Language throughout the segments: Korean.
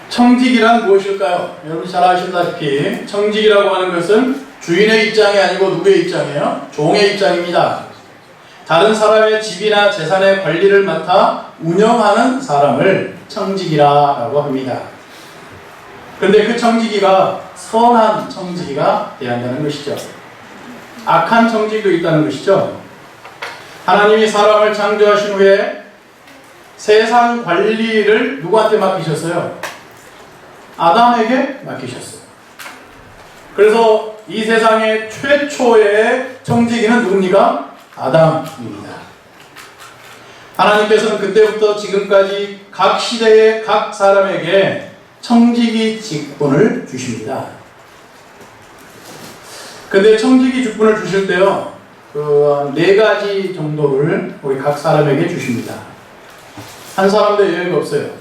청직이란 무엇일까요? 여러분 잘 아시다시피 청직이라고 하는 것은 주인의 입장이 아니고 누구의 입장이에요? 종의 입장입니다. 다른 사람의 집이나 재산의 관리를 맡아 운영하는 사람을 청직이라고 합니다. 그런데 그 청지기가 선한 청지기가 되어야 한다는 것이죠. 악한 청지기도 있다는 것이죠. 하나님이 사람을 창조하신 후에 세상 관리를 누구한테 맡기셨어요? 아담에게 맡기셨어요. 그래서 이 세상의 최초의 청지기는 누굽니까? 아담입니다. 하나님께서는 그때부터 지금까지 각 시대의 각 사람에게 청지기 직분을 주십니다. 근데 청지기 직분을 주실 때요, 네 가지 정도를 우리 각 사람에게 주십니다. 한 사람도 여유가 없어요.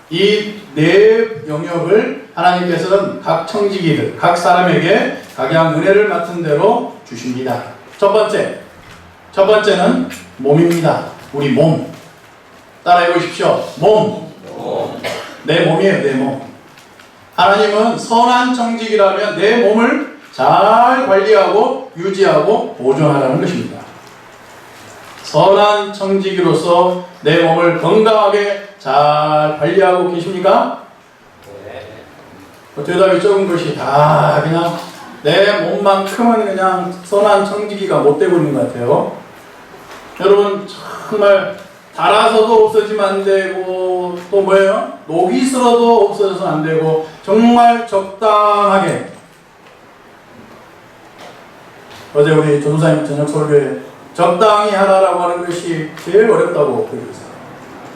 이 네 영역을 하나님께서는 각 청지기들, 각 사람에게 각양 은혜를 맡은 대로 주십니다. 첫 번째는 몸입니다. 우리 몸. 따라해 보십시오. 몸. 내 몸이에요, 내 몸. 하나님은 선한 청지기라면 내 몸을 잘 관리하고 유지하고 보존하라는 것입니다. 선한 청지기로서 내 몸을 건강하게 잘 관리하고 계십니까? 대답이 적은 것이 다 그냥 내 몸만큼은 그냥 선한 청지기가 못 되고 있는 것 같아요. 여러분 정말 달아서도 없어지면 안 되고 또 뭐예요? 녹이 슬어도 없어져서는 안 되고 정말 적당하게. 어제 우리 전도사님 저녁 설교에 적당히 하라라고 하는 것이 제일 어렵다고 그러셨어요.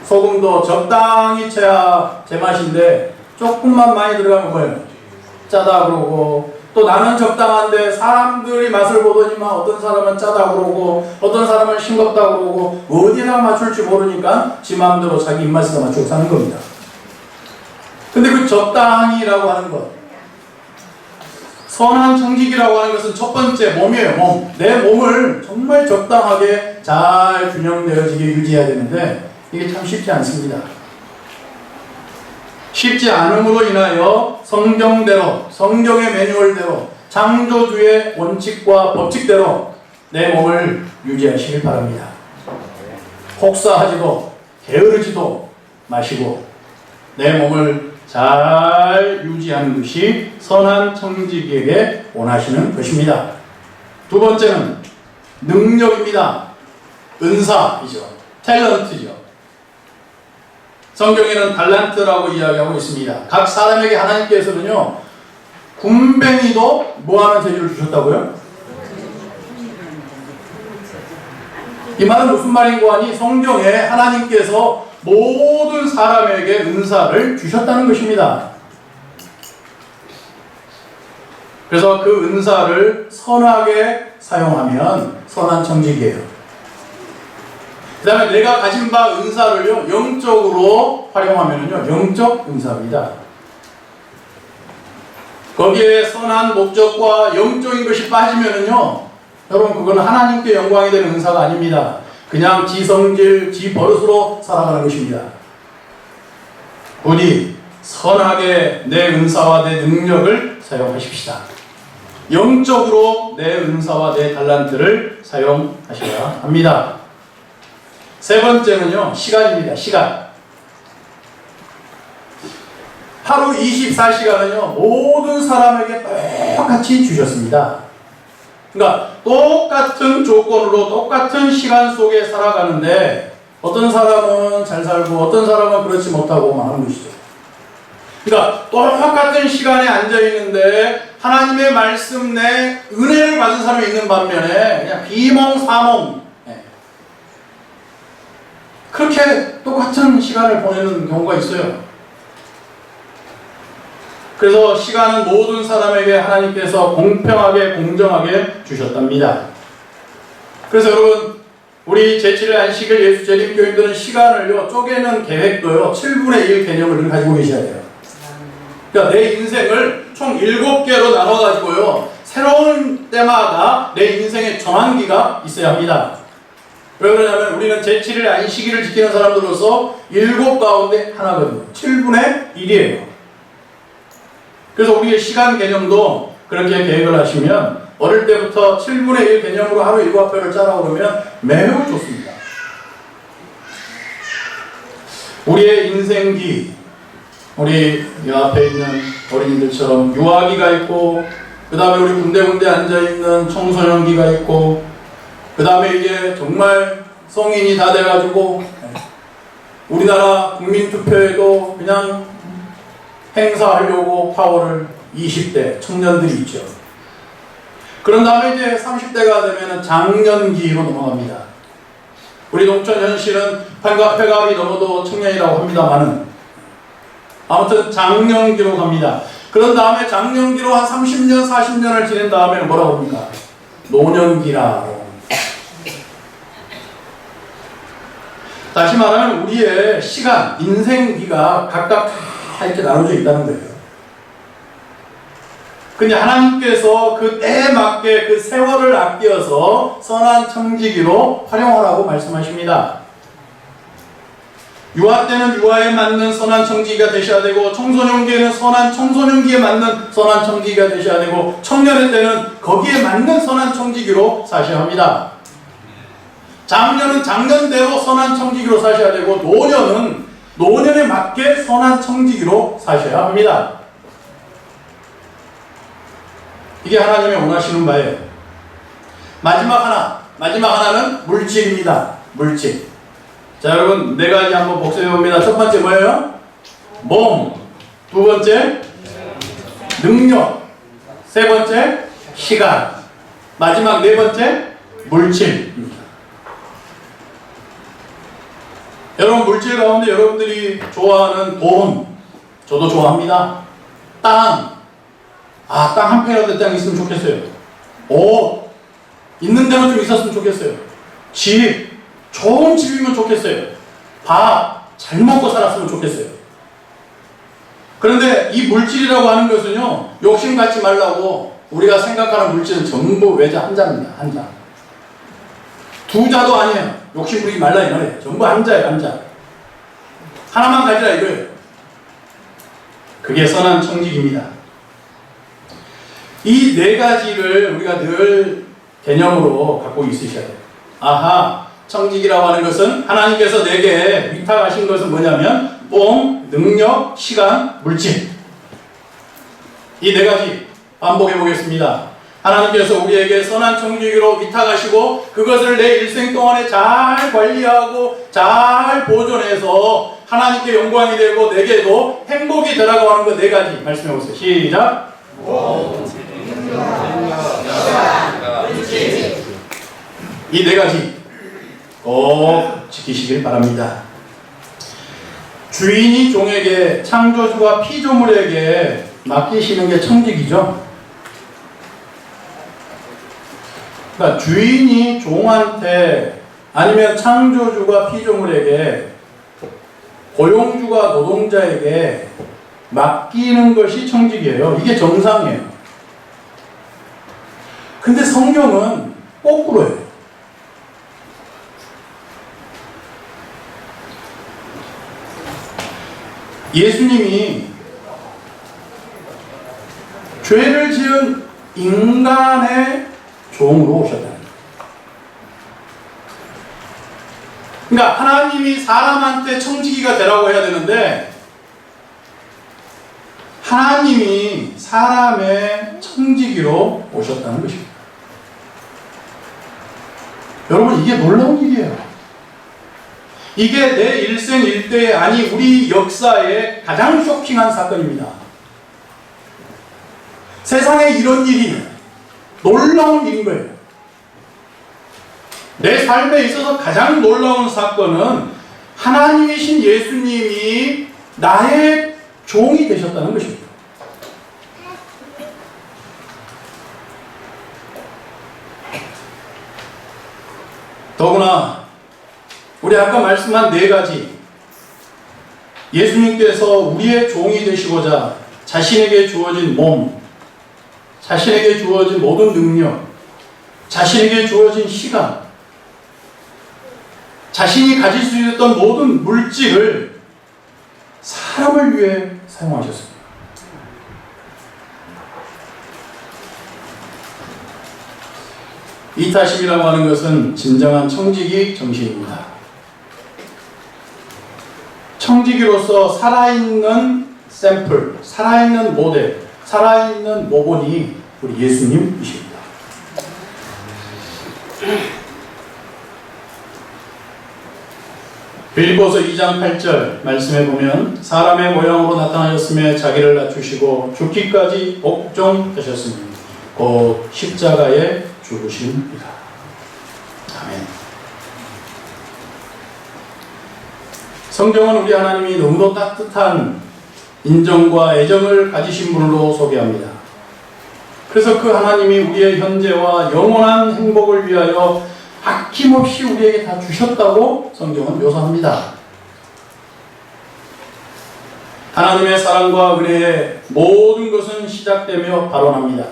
소금도 적당히 쳐야 제맛인데 조금만 많이 들어가면 뭐예요? 짜다 그러고, 또 나는 적당한데 사람들이 맛을 보더니만 어떤 사람은 짜다 그러고 어떤 사람은 싱겁다 그러고 어디에다 맞출지 모르니까 지 마음대로 자기 입맛에다 맞추고 사는 겁니다. 근데 그 적당히라고 하는 것, 선한 청지기라고 하는 것은 첫 번째 몸이에요. 몸. 내 몸을 정말 적당하게 잘 균형되어지게 유지해야 되는데 이게 참 쉽지 않습니다. 쉽지 않음으로 인하여 성경대로, 성경의 매뉴얼대로, 창조주의 원칙과 법칙대로 내 몸을 유지하시길 바랍니다. 혹사하지도 게으르지도 마시고 내 몸을 잘 유지하는 것이 선한 청지기에게 원하시는 것입니다. 두 번째는 능력입니다. 은사이죠. 탤런트죠. 성경에는 달란트라고 이야기하고 있습니다. 각 사람에게 하나님께서는요, 군뱅이도 뭐하는 재주를 주셨다고요? 이 말은 무슨 말인고 하니 성경에 하나님께서 모든 사람에게 은사를 주셨다는 것입니다. 그래서 그 은사를 선하게 사용하면 선한 청지기예요. 그 다음에 내가 가진 바 은사를요, 영적으로 활용하면요, 영적 은사입니다. 거기에 선한 목적과 영적인 것이 빠지면요, 여러분, 그건 하나님께 영광이 되는 은사가 아닙니다. 그냥 지 성질, 지 버릇으로 살아가는 것입니다. 부디 선하게 내 은사와 내 능력을 사용하십시다. 영적으로 내 은사와 내 달란트를 사용하셔야 합니다. 세 번째는요, 시간입니다. 시간. 하루 24시간은요, 모든 사람에게 똑같이 주셨습니다. 그러니까 똑같은 조건으로 똑같은 시간 속에 살아가는데 어떤 사람은 잘 살고 어떤 사람은 그렇지 못하고 하는 것이죠. 그러니까 똑같은 시간에 앉아있는데 하나님의 말씀 내 은혜를 받은 사람이 있는 반면에 그냥 비몽사몽 그렇게 똑같은 시간을 보내는 경우가 있어요. 그래서 시간은 모든 사람에게 하나님께서 공평하게 공정하게 주셨답니다. 그래서 여러분, 우리 제7일 안식일 예수 재림 교인들은 시간을요, 쪼개는 계획도요, 7분의 1 개념을 가지고 계셔야 돼요. 그러니까 내 인생을 총 7개로 나눠가지고요, 새로운 때마다 내 인생의 전환기가 있어야 합니다. 왜 그러냐면 우리는 제7일 안식일을 지키는 사람들로서 7 가운데 하나거든요. 7분의 1이에요. 그래서 우리의 시간 개념도 그렇게 계획을 하시면 어릴 때부터 7분의 1 개념으로 하루 일과표를 짜라고 그러면 매우 좋습니다. 우리의 인생기, 우리 이 앞에 있는 어린이들처럼 유아기가 있고, 그 다음에 우리 군데군데 앉아있는 청소년기가 있고, 그 다음에 이제 정말 성인이 다 돼가지고 우리나라 국민투표에도 그냥 행사하려고 파워를 20대 청년들이 있죠. 그런 다음에 이제 30대가 되면 장년기로 넘어갑니다. 우리 농촌 현실은 폐갑이 넘어도 청년이라고 합니다만은 아무튼 장년기로 갑니다. 그런 다음에 장년기로 한 30년, 40년을 지낸 다음에는 뭐라고 합니까? 노년기라고. 다시 말하면 우리의 시간, 인생기가 각각 다 이렇게 나눠져 있다는 거예요. 근데 하나님께서 그 때에 맞게 그 세월을 아껴서 선한 청지기로 활용하라고 말씀하십니다. 유아 때는 유아에 맞는 선한 청지기가 되셔야 되고, 청소년기에는 선한 청소년기에 맞는 선한 청지기가 되셔야 되고, 청년의 때는 거기에 맞는 선한 청지기로 사셔야 합니다. 장년은 장년대로 선한 청지기로 사셔야 되고, 노년은 노년에 맞게 선한 청지기로 사셔야 합니다. 이게 하나님의 원하시는 바예요. 마지막 하나는 물질입니다. 물질. 자, 여러분, 네 가지 한번 복습해 봅니다. 첫 번째 뭐예요? 몸. 두 번째, 능력. 세 번째, 시간. 마지막 네 번째, 물질입니다. 여러분, 물질 가운데 여러분들이 좋아하는 돈, 저도 좋아합니다. 땅. 땅 한 평이라도 땅 있으면 좋겠어요. 옷, 있는 데는 좀 있었으면 좋겠어요. 집, 좋은 집이면 좋겠어요. 밥, 잘 먹고 살았으면 좋겠어요. 그런데 이 물질이라고 하는 것은요, 욕심 갖지 말라고 우리가 생각하는 물질은 전부 외자 한 자입니다. 한 자. 두 자도 아니에요. 욕심 부리지 말라 이 말이에요. 전부 한 자예요. 한 자. 하나만 가지라 이거예요. 그게 선한 청직입니다. 이 네 가지를 우리가 늘 개념으로 갖고 있으셔야 돼요. 아하, 청직이라고 하는 것은 하나님께서 내게 위탁하신 것은 뭐냐면 몸, 능력, 시간, 물질. 이 네 가지 반복해 보겠습니다. 하나님께서 우리에게 선한 청지기로 위탁하시고 그것을 내 일생 동안에 잘 관리하고 잘 보존해서 하나님께 영광이 되고 내게도 행복이 되라고 하는 것 네 가지 말씀해 보세요. 시작. 이 네 가지 꼭 지키시길 바랍니다. 주인이 종에게, 창조주가 피조물에게 맡기시는 게 청직이죠. 그러니까 주인이 종한테 아니면 창조주가 피조물에게, 고용주가 노동자에게 맡기는 것이 청직이에요. 이게 정상이에요. 근데 성경은 거꾸로예요. 예수님이 죄를 지은 인간의 종으로 오셨다. 그러니까 하나님이 사람한테 청지기가 되라고 해야 되는데 하나님이 사람의 청지기로 오셨다는 것입니다. 여러분, 이게 놀라운 일이에요. 이게 내 일생 일대에, 아니 우리 역사의 가장 쇼킹한 사건입니다. 세상에 이런 일이 놀라운 일인 거예요. 내 삶에 있어서 가장 놀라운 사건은 하나님이신 예수님이 나의 종이 되셨다는 것입니다. 더구나 우리 아까 말씀한 네 가지, 예수님께서 우리의 종이 되시고자 자신에게 주어진 몸, 자신에게 주어진 모든 능력, 자신에게 주어진 시간, 자신이 가질 수 있었던 모든 물질을 사람을 위해 사용하셨습니다. 이타심이라고 하는 것은 진정한 청지기 정신입니다. 청지기로서 살아있는 샘플, 살아있는 모델, 살아있는 모본이 우리 예수님이십니다. 빌립보서 2장 8절 말씀에 보면 사람의 모양으로 나타나셨으며 자기를 낮추시고 죽기까지 복종하셨으니 곧 십자가에 죽으심이라. 아멘. 성경은 우리 하나님이 너무도 따뜻한 인정과 애정을 가지신 분으로 소개합니다. 그래서 그 하나님이 우리의 현재와 영원한 행복을 위하여 아낌없이 우리에게 다 주셨다고 성경은 묘사합니다. 하나님의 사랑과 은혜의 모든 것은 시작되며 발원합니다.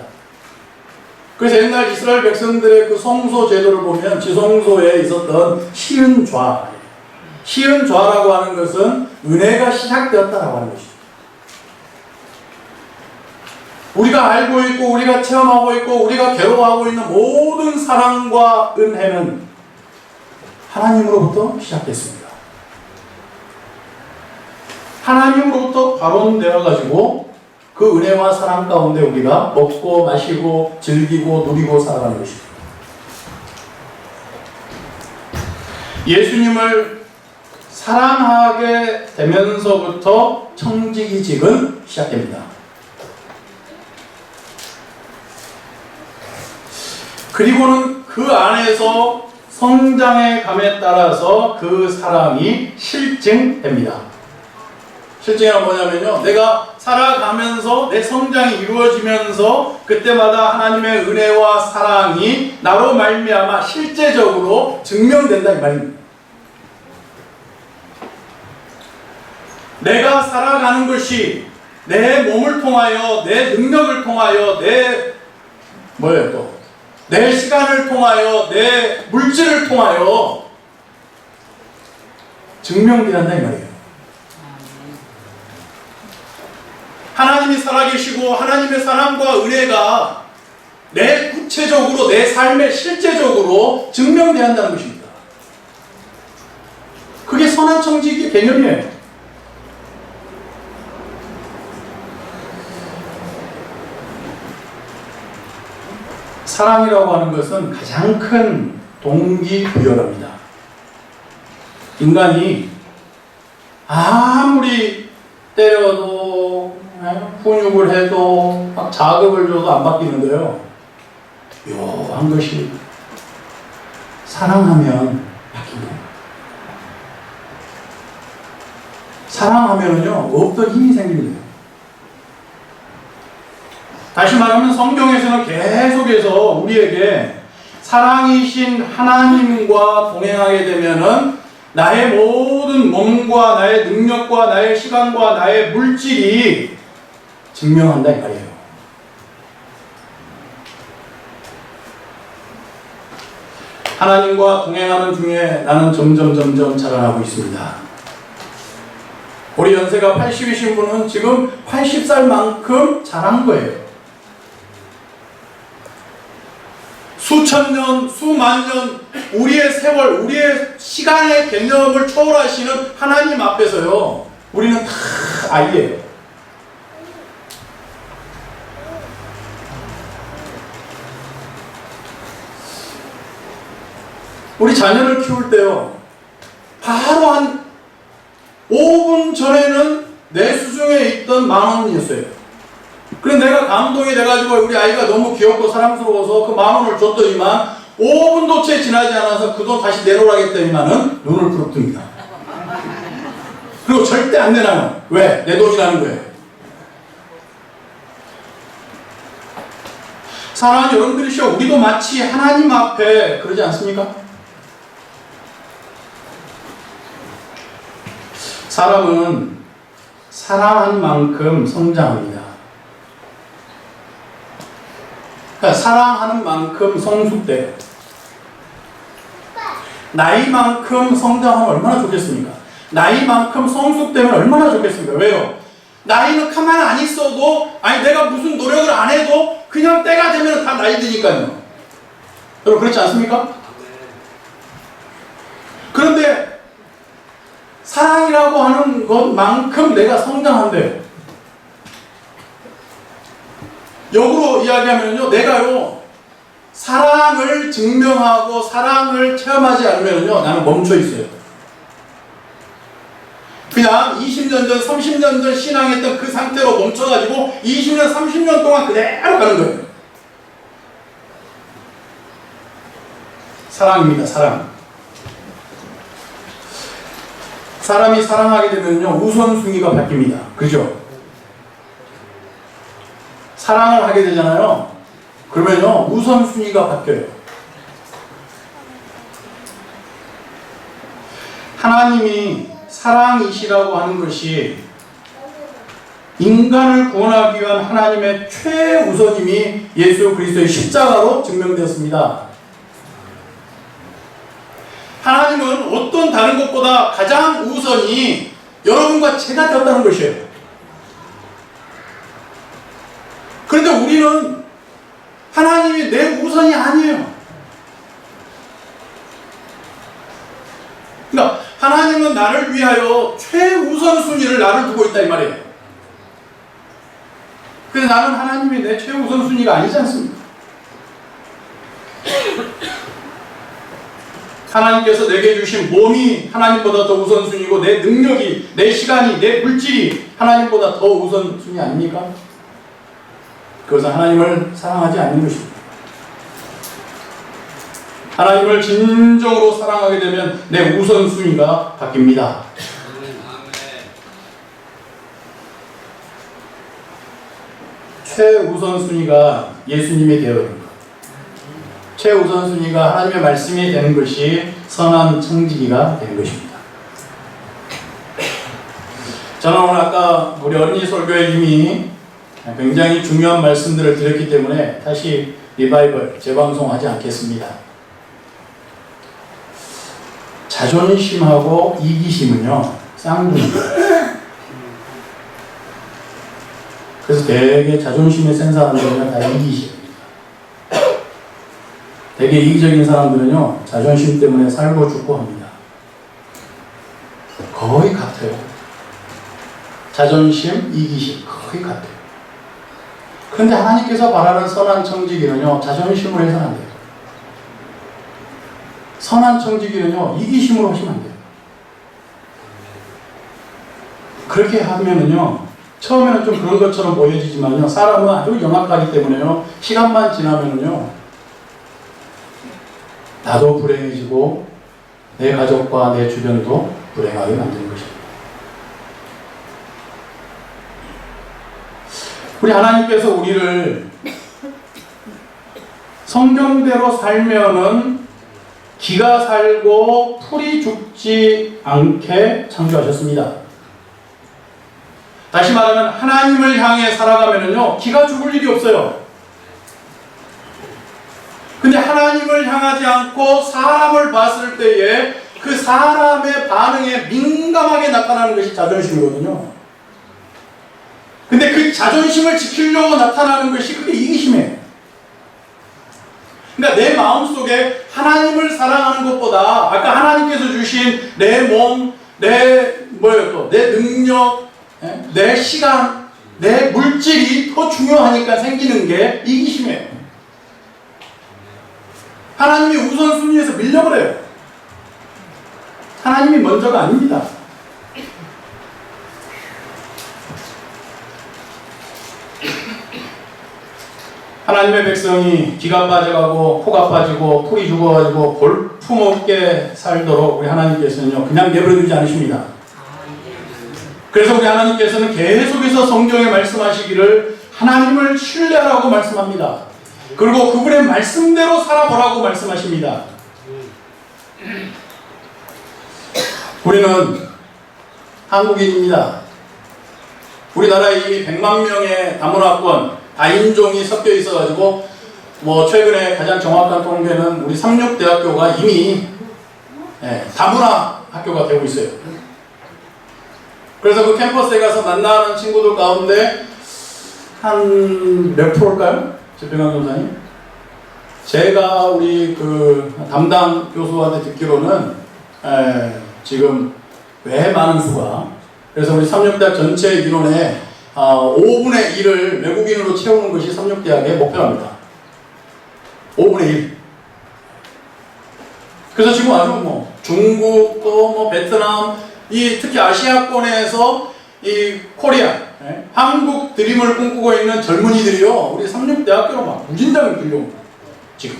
그래서 옛날 이스라엘 백성들의 그 성소 제도를 보면 지성소에 있었던 시은좌, 시은좌라고 하는 것은 은혜가 시작되었다라고 하는 것입니다. 우리가 알고 있고 우리가 체험하고 있고 우리가 괴로워하고 있는 모든 사랑과 은혜는 하나님으로부터 시작됐습니다. 하나님으로부터 발원되어 가지고 그 은혜와 사랑 가운데 우리가 먹고 마시고 즐기고 누리고 살아가는 것입니다. 예수님을 사랑하게 되면서부터 청지기직은 시작됩니다. 그리고는 그 안에서 성장의 감에 따라서 그 사랑이 실증됩니다. 실증이 뭐냐면요, 내가 살아가면서 내 성장이 이루어지면서 그때마다 하나님의 은혜와 사랑이 나로 말미암아 실제적으로 증명된다 이 말입니다. 내가 살아가는 것이 내 몸을 통하여, 내 능력을 통하여, 내 시간을 통하여, 내 물질을 통하여 증명되어야 한다 이 말이에요. 하나님이 살아계시고 하나님의 사랑과 은혜가 내 구체적으로 내 삶에 실제적으로 증명되어야 한다는 것입니다. 그게 선한 청지기의 개념이에요. 사랑이라고 하는 것은 가장 큰 동기부여랍니다. 인간이 아무리 때려도 훈육을 해도 막 자극을 줘도 안 바뀌는데요, 묘한 것이 사랑하면 바뀝니다. 사랑하면은요 없던 힘이 생깁니다. 다시 말하면 성경에서는 계속해서 우리에게 사랑이신 하나님과 동행하게 되면은 나의 모든 몸과 나의 능력과 나의 시간과 나의 물질이 증명한다 이 말이에요. 하나님과 동행하는 중에 나는 점점 자라나고 있습니다. 우리 연세가 80이신 분은 지금 80살만큼 자란 거예요. 수천 년, 수만 년, 우리의 세월, 우리의 시간의 개념을 초월하시는 하나님 앞에서요, 우리는 다 아이예요. 우리 자녀를 키울 때요, 바로 한 5분 전에는 내 수중에 있던 10,000원이었어요. 그래서 내가 감동이 돼가지고 우리 아이가 너무 귀엽고 사랑스러워서 그 10,000원을 줬더니만 5분도 채 지나지 않아서 그 돈 다시 내놓으라겠더니만은 눈을 부릅뜨립니다. 그리고 절대 안 내놔요. 왜? 내 돈이라는 거예요. 사랑하는 여러분들이시여, 우리도 마치 하나님 앞에 그러지 않습니까? 사람은 사랑한 만큼 성장합니다. 그러니까 사랑하는 만큼 성숙돼요. 나이만큼 성장하면 얼마나 좋겠습니까? 나이만큼 성숙되면 얼마나 좋겠습니까? 왜요? 나이는 가만 안 있어도, 아니 내가 무슨 노력을 안 해도 그냥 때가 되면 다 나이 드니까요. 여러분 그렇지 않습니까? 그런데 사랑이라고 하는 것만큼 내가 성장한대요. 역으로 이야기하면요, 내가요 사랑을 증명하고 사랑을 체험하지 않으면요 나는 멈춰 있어요. 그냥 20년 전, 30년 전 신앙했던 그 상태로 멈춰가지고 20년, 30년 동안 그대로 가는 거예요. 사랑입니다, 사랑. 사람이 사랑하게 되면요 우선순위가 바뀝니다. 그죠? 사랑을 하게 되잖아요. 그러면요 우선순위가 바뀌어요. 하나님이 사랑이시라고 하는 것이 인간을 구원하기 위한 하나님의 최우선임이 예수 그리스도의 십자가로 증명되었습니다. 하나님은 어떤 다른 것보다 가장 우선이 여러분과 제가 되었다는 것이에요. 그런데 우리는 하나님이 내 우선이 아니에요. 그러니까 하나님은 나를 위하여 최우선순위를 나를 두고 있다 이 말이에요. 근데 나는 하나님이 내 최우선순위가 아니지 않습니까? 하나님께서 내게 주신 몸이 하나님보다 더 우선순위고 내 능력이, 내 시간이, 내 물질이 하나님보다 더 우선순위 아닙니까? 그것은 하나님을 사랑하지 않는 것입니다. 하나님을 진정으로 사랑하게 되면 내 우선순위가 바뀝니다. 최우선순위가 예수님이 되어야 합니다. 최우선순위가 하나님의 말씀이 되는 것이 선한 청지기가 되는 것입니다. 저는 오늘 아까 우리 어린이 설교에 이미 굉장히 중요한 말씀들을 드렸기 때문에 다시 리바이벌, 재방송하지 않겠습니다. 자존심하고 이기심은요 쌍둥이입니다. 그래서 되게 자존심이 센 사람들은 다 이기심입니다. 되게 이기적인 사람들은요 자존심 때문에 살고 죽고 합니다. 거의 같아요. 자존심, 이기심 거의 같아요. 그런데 하나님께서 바라는 선한 청지기는요 자존심으로 해서는 안 돼요. 선한 청지기는요 이기심으로 하시면 안 돼요. 그렇게 하면은요 처음에는 좀 그런 것처럼 보여지지만요 사람은 아주 영악하기 때문에요 시간만 지나면은요 나도 불행해지고 내 가족과 내 주변도 불행하게 만드는 것입니다. 우리 하나님께서 우리를 성경대로 살면은 기가 살고 풀이 죽지 않게 창조하셨습니다. 다시 말하면 하나님을 향해 살아가면은요 기가 죽을 일이 없어요. 근데 하나님을 향하지 않고 사람을 봤을 때에 그 사람의 반응에 민감하게 나타나는 것이 자존심이거든요. 근데 그 자존심을 지키려고 나타나는 것이 그게 이기심이에요. 그러니까 내 마음속에 하나님을 사랑하는 것보다 아까 하나님께서 주신 내 몸, 내 능력, 내 시간, 내 물질이 더 중요하니까 생기는 게 이기심이에요. 하나님이 우선순위에서 밀려버려요. 하나님이 먼저가 아닙니다. 하나님의 백성이 귀가 빠져가고 코가 빠지고 풀이 죽어가지고 볼품없게 살도록 우리 하나님께서는요 그냥 내버려두지 않으십니다. 그래서 우리 하나님께서는 계속해서 성경에 말씀하시기를 하나님을 신뢰하라고 말씀합니다. 그리고 그분의 말씀대로 살아보라고 말씀하십니다. 우리는 한국인입니다. 우리나라에 이미 100만 명의 다문화권, 다인종이 섞여 있어가지고 최근에 가장 정확한 통계는 우리 삼육대학교가 이미 다문화 학교가 되고 있어요. 그래서 그 캠퍼스에 가서 만나는 친구들 가운데 한 몇 프로일까요? 최병환 전사님? 제가 우리 그 담당 교수한테 듣기로는 지금 왜 많은 수가, 그래서 우리 삼육대학 전체 인원의 5분의 1을 외국인으로 채우는 것이 삼육대학의 목표랍니다. 5분의 1. 그래서 지금 아주 뭐 중국 또 뭐 베트남, 이 특히 아시아권에서 이 코리아, 한국 드림을 꿈꾸고 있는 젊은이들이요, 우리 삼육대학교로 막 무진장을 끌려옵니다. 지금.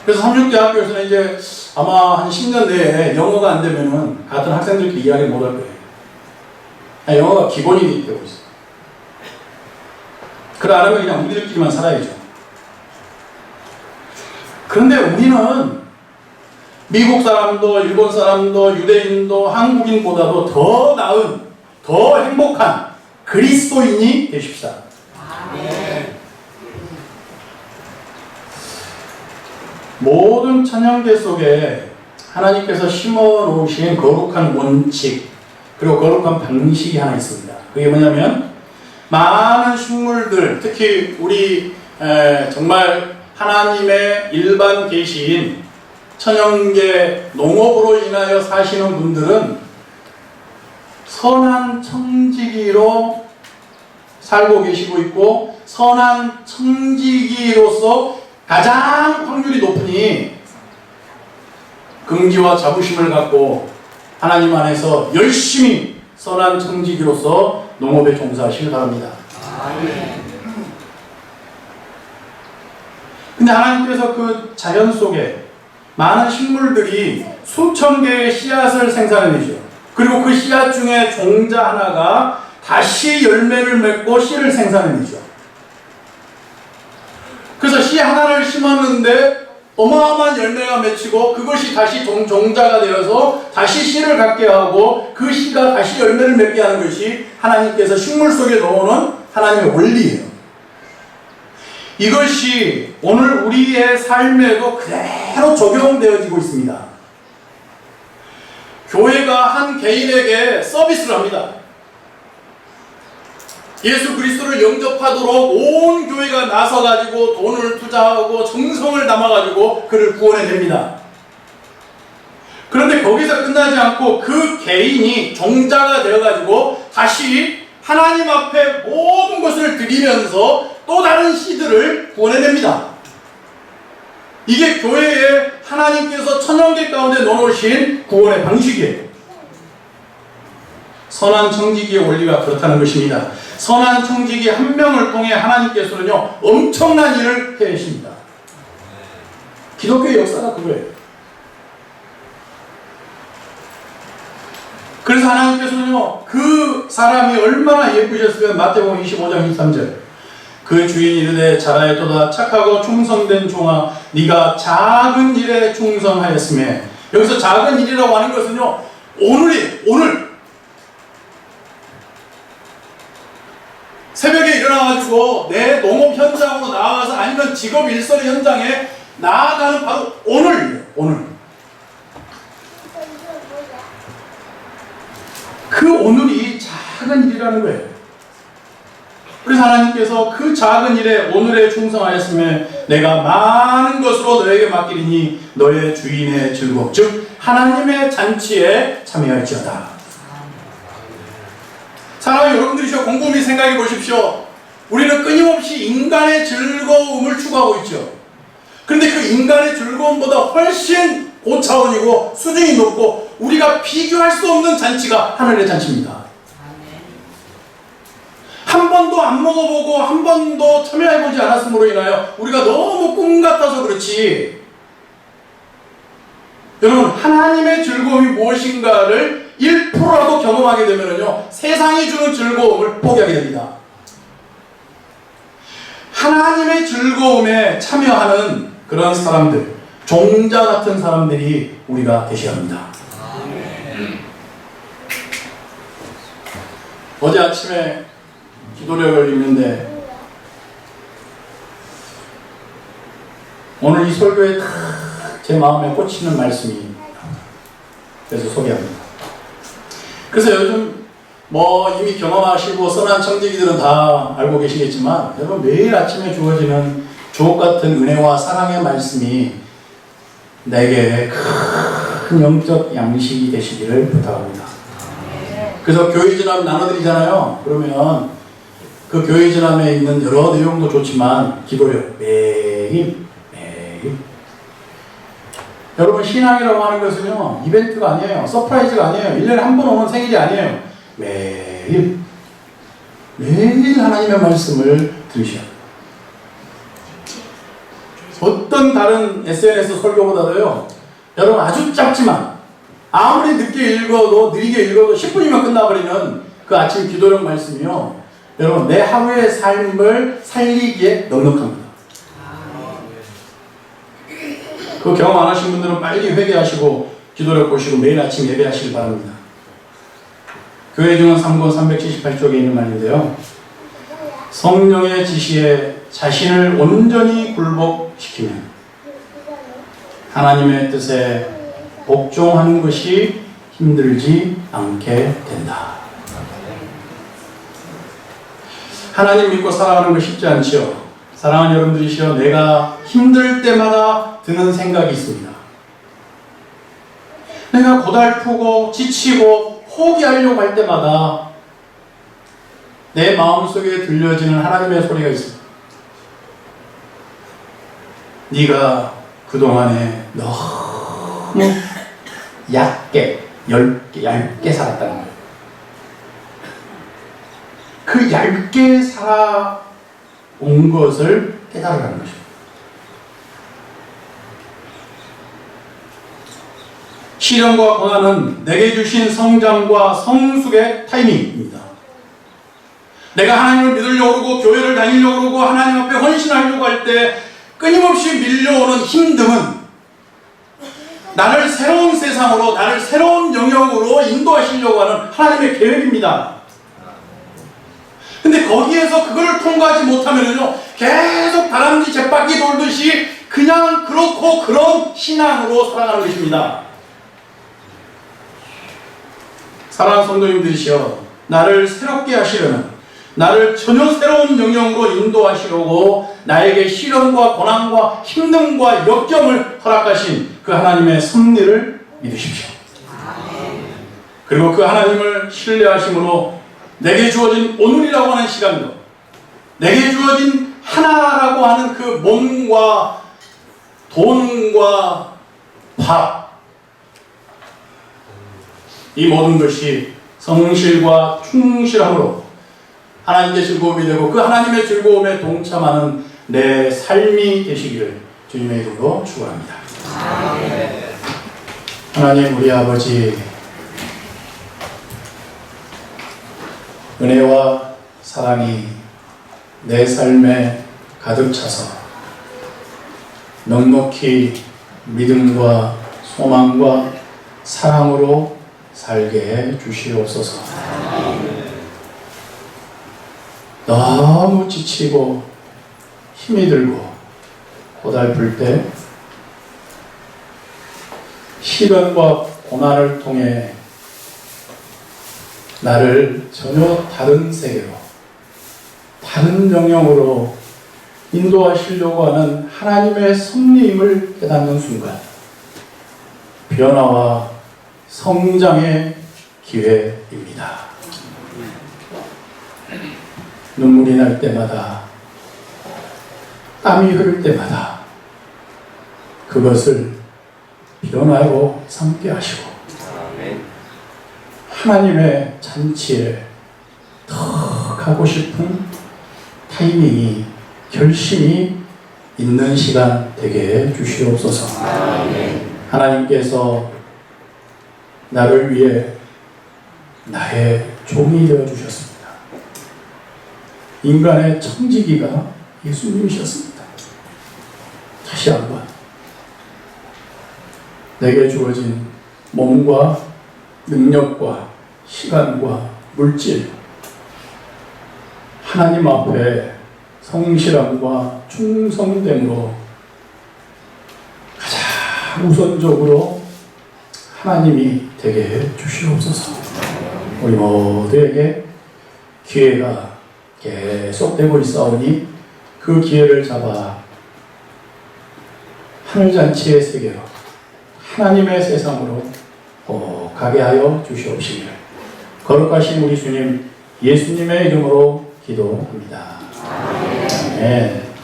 그래서 삼육대학교에서는 이제 아마 한 10년 내에 영어가 안 되면은 같은 학생들끼리 이야기 못 할 거예요. 영어가 기본이 되고 있어요. 그래 안 하면 그냥 우리들끼리만 살아야죠. 그런데 우리는 미국 사람도 일본 사람도 유대인도 한국인보다도 더 나은, 더 행복한 그리스도인이 되십시다. 아멘. 모든 찬양대 속에 하나님께서 심어 놓으신 거룩한 원칙, 그리고 거룩한 방식이 하나 있습니다. 그게 뭐냐면 많은 식물들, 특히 우리 정말 하나님의 일반 계시인 천연계 농업으로 인하여 사시는 분들은 선한 청지기로 살고 계시고 있고, 선한 청지기로서 가장 확률이 높으니 긍지와 자부심을 갖고 하나님 안에서 열심히 선한 청지기로서 농업에 종사하시길 바랍니다. 근데 하나님께서 그 자연 속에 많은 식물들이 수천 개의 씨앗을 생산해내죠. 그리고 그 씨앗 중에 종자 하나가 다시 열매를 맺고 씨를 생산해내죠. 그래서 씨 하나를 심었는데 어마어마한 열매가 맺히고, 그것이 다시 종자가 되어서 다시 씨를 갖게 하고, 그 씨가 다시 열매를 맺게 하는 것이 하나님께서 식물 속에 넣어놓은 하나님의 원리예요. 이것이 오늘 우리의 삶에도 그대로 적용되어지고 있습니다. 교회가 한 개인에게 서비스를 합니다. 예수 그리스도를 영접하도록 온 교회가 나서가지고 돈을 투자하고 정성을 담아가지고 그를 구원해냅니다. 그런데 거기서 끝나지 않고 그 개인이 종자가 되어가지고 다시 하나님 앞에 모든 것을 드리면서 또 다른 씨들을 구원해냅니다. 이게 교회에 하나님께서 천연계 가운데 넣어놓으신 구원의 방식이에요. 선한 청지기의 원리가 그렇다는 것입니다. 선한 청지기 한 명을 통해 하나님께서는요, 엄청난 일을 해내십니다. 기독교의 역사가 그거예요. 그래서 하나님께서는요, 그 사람이 얼마나 예쁘셨으면 마태복음 25장 23절 그 주인이 이르되 잘하였도다 착하고 충성된 종아, 네가 작은 일에 충성하였으며, 여기서 작은 일이라고 하는 것은요, 오늘 새벽에 일어나가지고 내 농업 현장으로 나가서, 아니면 직업 일선 현장에 나아가는 바로 오늘이에요. 오늘. 그 오늘이 작은 일이라는 거예요. 그래서 하나님께서 그 작은 일에 오늘에 충성하였으며 내가 많은 것으로 너에게 맡기리니 너의 주인의 즐거움, 즉 하나님의 잔치에 참여할지어다. 사랑하는 여러분들이시여, 곰곰이 생각해 보십시오. 우리는 끊임없이 인간의 즐거움을 추구하고 있죠. 그런데 그 인간의 즐거움보다 훨씬 고차원이고 수준이 높고 우리가 비교할 수 없는 잔치가 하늘의 잔치입니다. 한 번도 안 먹어보고 한 번도 참여해보지 않았으므로 인하여 우리가 너무 꿈 같아서 그렇지, 여러분, 하나님의 즐거움이 무엇인가를 1%라도 경험하게 되면요, 세상이 주는 즐거움을 포기하게 됩니다. 하나님의 즐거움에 참여하는 그런 사람들, 종자 같은 사람들이 우리가 되셔야 합니다. 어제 아침에 기도력을 읽는데 오늘 이 설교에 제 마음에 꽂히는 말씀이, 그래서 소개합니다. 그래서 요즘 뭐 이미 경험하시고 선한 청지기들은 다 알고 계시겠지만 여러분 매일 아침에 주어지는 주옥같은 은혜와 사랑의 말씀이 내게 큰 영적 양식이 되시기를 부탁합니다. 그래서 교회 진함 나눠드리잖아요. 그러면 그 교회 진함에 있는 여러 내용도 좋지만 기도력 매일 여러분 신앙이라고 하는 것은요 이벤트가 아니에요. 서프라이즈가 아니에요. 1년에 한 번 오는 생일이 아니에요. 매일 하나님의 말씀을 들으셔야 돼요. 어떤 다른 SNS 설교보다도요 여러분 아주 짧지만 아무리 늦게 읽어도 느리게 읽어도 10분이면 끝나버리는 그 아침 기도력 말씀이요 여러분 내 하루의 삶을 살리기에 넉넉합니다. 그 경험 안 하신 분들은 빨리 회개하시고 기도력 보시고 매일 아침 예배하시길 바랍니다. 교회 중은 3권 378쪽에 있는 말인데요. 성령의 지시에 자신을 온전히 굴복시키면 하나님의 뜻에 복종하는 것이 힘들지 않게 된다. 하나님 믿고 살아가는 거 쉽지 않지요. 사랑하는 여러분들이시여 내가 힘들 때마다 드는 생각이 있습니다. 내가 고달프고 지치고 포기하려고 할 때마다 내 마음속에 들려지는 하나님의 소리가 있습니다. 네가 그동안에 너무 얇게 살았다는 거예요. 그 얇게 살아온 것을 깨달으라는 것입니다. 시련과 고난은 내게 주신 성장과 성숙의 타이밍입니다. 내가 하나님을 믿으려고 그러고 교회를 다니려고 그러고 하나님 앞에 헌신하려고 할 때 끊임없이 밀려오는 힘듦은 나를 새로운 세상으로 나를 새로운 영역으로 인도하시려고 하는 하나님의 계획입니다. 근데 거기에서 그걸 통과하지 못하면요 계속 다람쥐 쳇바퀴 돌듯이 그냥 그렇고 그런 신앙으로 살아가는 것입니다. 사랑하는 성도님들이시여 나를 새롭게 하시려는 나를 전혀 새로운 영역으로 인도하시려고 나에게 시련과 고난과 힘듦과 역경을 허락하신 그 하나님의 섭리를 믿으십시오. 그리고 그 하나님을 신뢰하심으로 내게 주어진 오늘이라고 하는 시간도 내게 주어진 하나라고 하는 그 몸과 돈과 밥 이 모든 것이 성실과 충실함으로 하나님께 즐거움이 되고 그 하나님의 즐거움에 동참하는 내 삶이 되시기를 주님의 이름으로 축원합니다. 하나님 우리 아버지 은혜와 사랑이 내 삶에 가득 차서 넉넉히 믿음과 소망과 사랑으로 살게 해 주시옵소서. 너무 지치고 힘이 들고 고달플 때 시련과 고난을 통해 나를 전혀 다른 세계로 다른 영역으로 인도하시려고 하는 하나님의 섭리임을 깨닫는 순간 변화와 성장의 기회입니다. 눈물이 날 때마다 땀이 흐를 때마다 그것을 변화로 삼게 하시고 하나님의 잔치에 더 가고 싶은 타이밍이 결심이 있는 시간 되게 해 주시옵소서. 하나님께서 나를 위해 나의 종이 되어 주셨습니다. 인간의 청지기가 예수님이셨습니다. 다시 한번 내게 주어진 몸과 능력과 시간과 물질 하나님 앞에 성실함과 충성됨으로 가장 우선적으로 하나님이 되게 해 주시옵소서. 우리 모두에게 기회가 계속되고 있사오니 그 기회를 잡아 한 잔치의 세계로 하나님의 세상으로 가게 하여 주시옵시기를 거룩하신 우리 주님 예수님의 이름으로 기도합니다. 아멘.